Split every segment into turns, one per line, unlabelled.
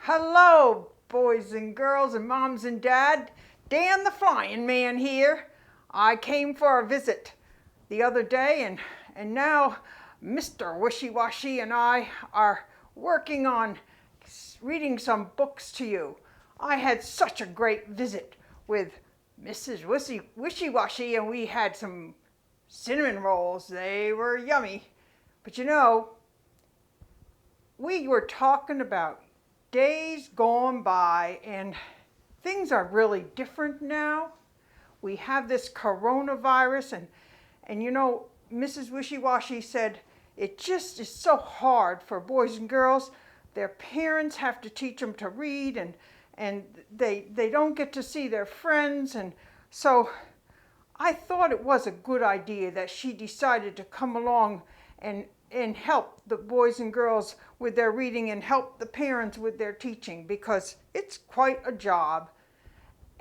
Hello, boys and girls and moms and dad. Dan the Flying Man here. I came for a visit the other day and now Mr. Wishy-Washy and I are working on reading some books to you. I had such a great visit with Mrs. Wishy-Washy and we had some cinnamon rolls. They were yummy. But we were talking about days gone by and things are really different now. We have this coronavirus and Mrs. Wishy-Washy said it just is so hard for boys and girls. Their parents have to teach them to read and they don't get to see their friends, and so I thought it was a good idea that she decided to come along and help the boys and girls with their reading and help the parents with their teaching, because it's quite a job.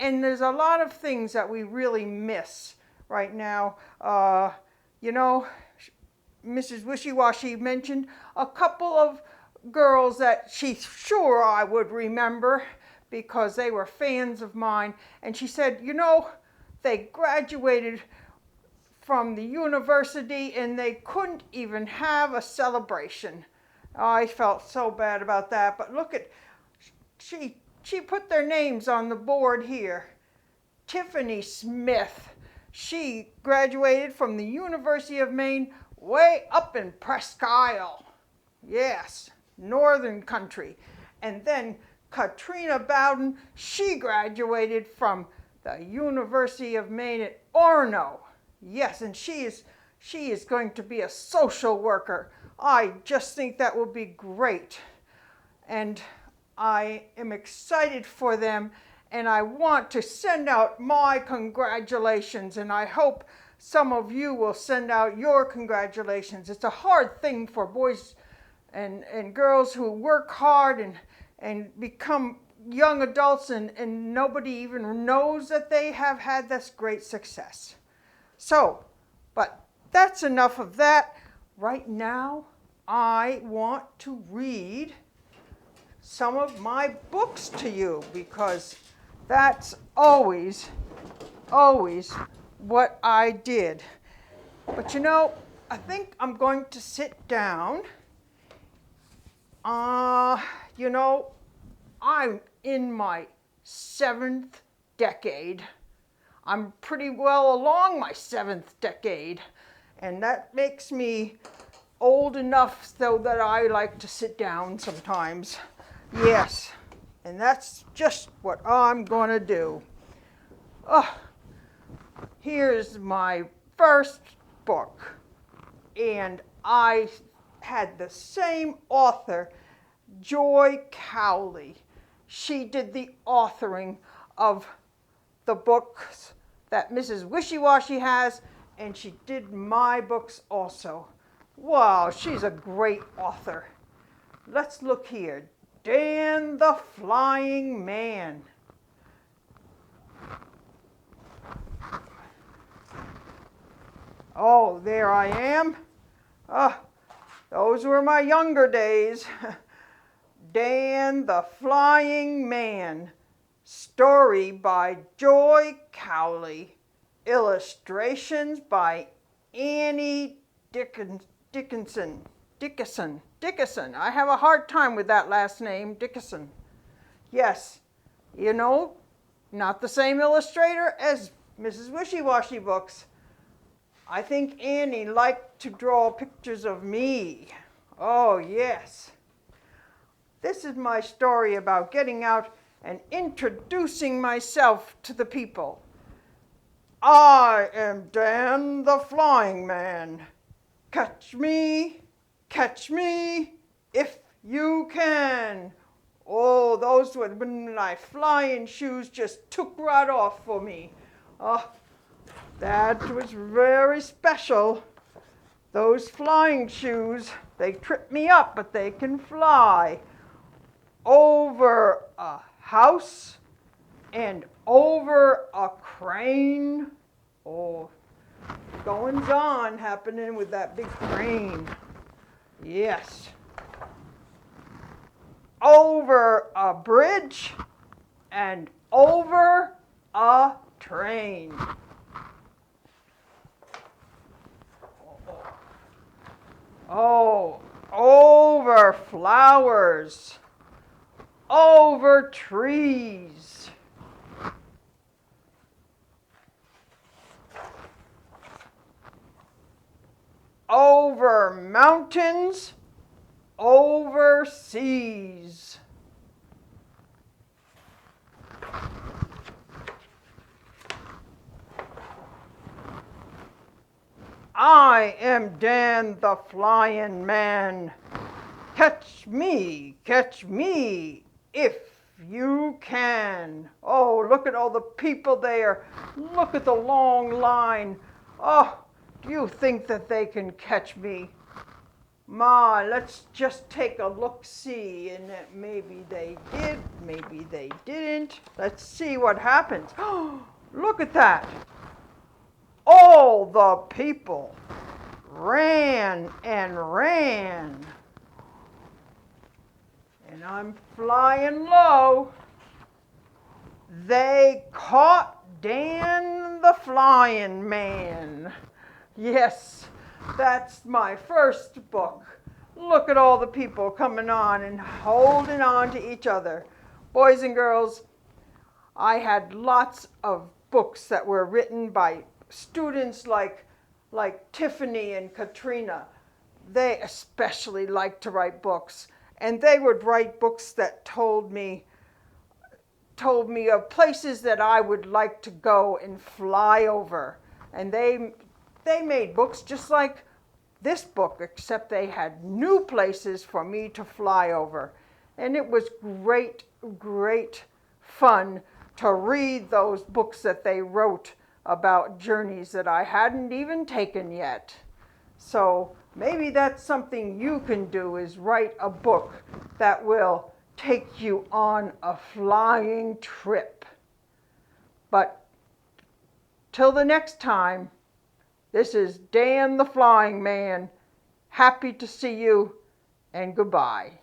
And there's a lot of things that we really miss right now. Mrs. Wishy-Washy mentioned a couple of girls that she's sure I would remember because they were fans of mine. And she said, they graduated from the university and they couldn't even have a celebration. I felt so bad about that, but look at, she put their names on the board here. Tiffany Smith, she graduated from the University of Maine way up in Presque Isle. Yes, northern country. And then Katrina Bowden, she graduated from the University of Maine at Orono. Yes, and she is going to be a social worker. I just think that will be great. And I am excited for them, and I want to send out my congratulations, and I hope some of you will send out your congratulations. It's a hard thing for boys and girls who work hard and become young adults and nobody even knows that they have had this great success. So, but that's enough of that. Right now, I want to read some of my books to you because that's always what I did. But I think I'm going to sit down. I'm in my 7th decade. I'm pretty well along my 7th decade, and that makes me old enough so that I like to sit down sometimes. Yes, and that's just what I'm going to do. Here's my first book, and I had the same author, Joy Cowley. She did the authoring of the books that Mrs. Wishy-Washy has, and she did my books also. Wow, she's a great author. Let's look here. Dan the Flying Man. Oh, there I am. Those were my younger days. Dan the Flying Man. Story by Joy Cowley. Illustrations by Annie Dickinson. I have a hard time with that last name, Dickinson. Yes, not the same illustrator as Mrs. Wishy-Washy books. I think Annie liked to draw pictures of me. Oh, yes. This is my story about getting out and introducing myself to the people. I am Dan the Flying Man. Catch me if you can. Oh, those would have been my flying shoes, just took right off for me. Oh, that was very special. Those flying shoes, they trip me up, but they can fly over a house and over a crane. Oh, goings on happening with that big crane. Yes. Over a a bridge and over a train. Oh, over flowers, over trees, over mountains, over seas. I am Dan the Flying Man. Catch me, if you can. Oh, look at all the people there. Look at the long line. Oh, do you think that they can catch me? Ma, let's just take a look-see, and that maybe they did, maybe they didn't. Let's see what happens. Oh, look at that. All the people ran and ran. And I'm flying low. They caught Dan the Flying Man. Yes, that's my first book. Look at all the people coming on and holding on to each other. Boys and girls, I had lots of books that were written by students like Tiffany and Katrina. They especially liked to write books, and they would write books that told me of places that I would like to go and fly over. And they made books just like this book, except they had new places for me to fly over. And it was great fun to read those books that they wrote about journeys that I hadn't even taken yet. So maybe that's something you can do, is write a book that will take you on a flying trip. But till the next time, this is Dan the Flying Man. Happy to see you, and goodbye.